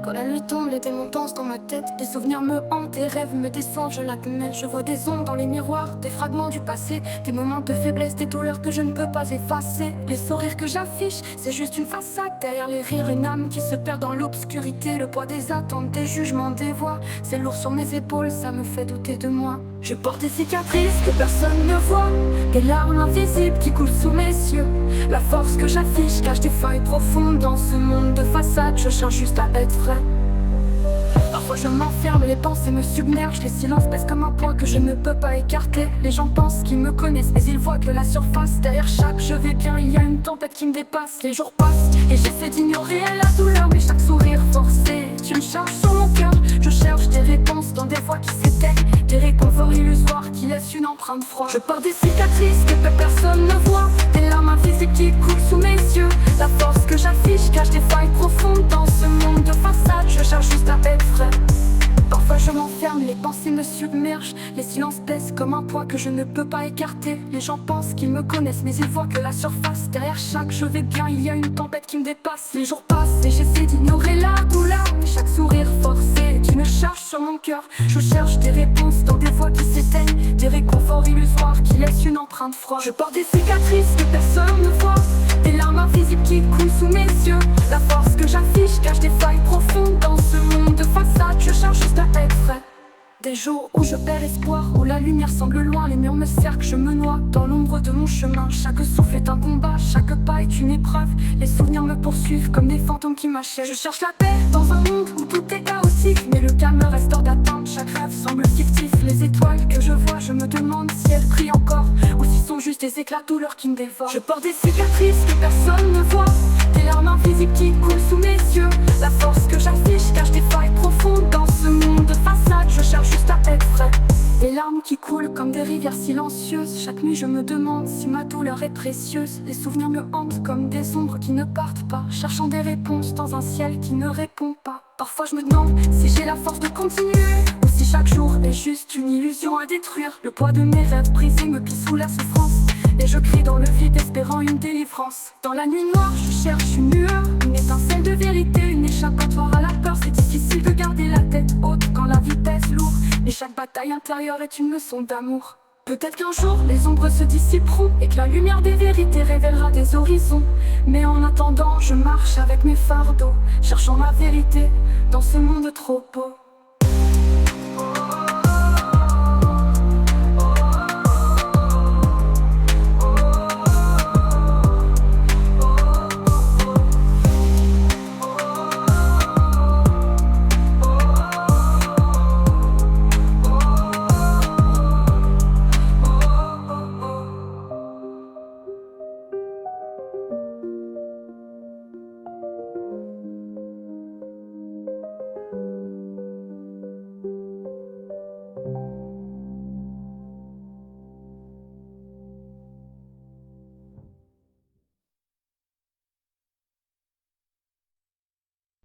Quand la nuit tombe, les démons dansent dans ma tête. Des souvenirs me hantent, des rêves me descendent, je l'admets. Je vois des ondes dans les miroirs, des fragments du passé, des moments de faiblesse, des douleurs que je ne peux pas effacer. Les sourires que j'affiche, c'est juste une façade. Derrière les rires, une âme qui se perd dans l'obscurité. Le poids des attentes, des jugements, des voix, c'est lourd sur mes épaules, ça me fait douter de moi. Je porte des cicatrices que personne ne voit, des larmes invisibles qui coulent sous mes yeux. La force que j'affiche cache des failles profondes dans ce monde de façade. Je cherche juste à être vrai. Parfois je m'enferme, les pensées me submergent. Les silences pèsent comme un poids que je ne peux pas écarter. Les gens pensent qu'ils me connaissent, mais ils voient que la surface. Derrière chaque je vais bien, il y a une tempête qui me dépasse. Les jours passent et j'essaie d'ignorer la douleur, mais chaque sourire forcé est une charge sur mon cœur. Je cherche des réponses dans des voix qui s'éteignent, des réconforts illusoires qui laissent une empreinte froide. Je porte des cicatrices que personne ne voit, des larmes invisibles qui coulent sous mes yeux. La force que j'affiche cache des failles profondes dans ce monde de façade. Je cherche juste à être vrai. Parfois je m'enferme, les pensées me submergent. Les silences pèsent comme un poids que je ne peux pas écarter. Les gens pensent qu'ils me connaissent, mais ils voient que la surface. Derrière chaque je vais bien, il y a une tempête qui me dépasse. Les jours passent et j'essaie d'ignorer la douleur, mais chaque sourire forcé est une charge sur mon cœur. Je cherche des réponses dans des voix qui s'éteignent, des réconforts illusoires qui laissent une empreinte froide. Je porte des cicatrices que personne ne voit, des larmes invisibles qui coulent sous mes yeux. La force que j'affiche cache des failles profondes dans ce monde de façade. Je cherche juste à être vrai. Des jours où je perds espoir, où la lumière semble loin, les murs me cerclent, je me noie dans l'ombre de mon chemin. Chaque souffle est un combat, chaque pas est une épreuve. Les souvenirs me poursuivent comme des fantômes qui m'achèvent. Je cherche la paix dans un monde où tout est chaotique, mais le calme reste hors d'atteinte. Chaque rêve semble fictif. Les étoiles que je vois, je me demande si elles brillent encore, ou si sont juste des éclats de douleur qui me dévorent. Je porte des cicatrices que personne ne voit, des larmes invisibles qui coulent sous mes yeux. La force que j'affiche cache des failles profondes dans ce monde de façade. Je cherche juste à être vrai. Les larmes qui coulent comme des rivières silencieuses. Chaque nuit je me demande si ma douleur est précieuse. Les souvenirs me hantent comme des ombres qui ne partent pas, cherchant des réponses dans un ciel qui ne répond pas. Parfois je me demande si j'ai la force de continuer, ou si chaque jour est juste une illusion à détruire. Le poids de mes rêves brisés me plie sous la souffrance, et je crie dans le vide espérant une délivrance. Dans la nuit noire je cherche une lueur, une étincelle de vérité, une échappatoire à la peur. C'est difficile de garder la tête haute quand la vie pèse lourd, et chaque bataille intérieure est une leçon d'amour. Peut-être qu'un jour les ombres se dissiperont et que la lumière des vérités révélera des horizons. Mais en attendant je marche avec mes fardeaux, cherchant ma vérité dans ce monde trop beau.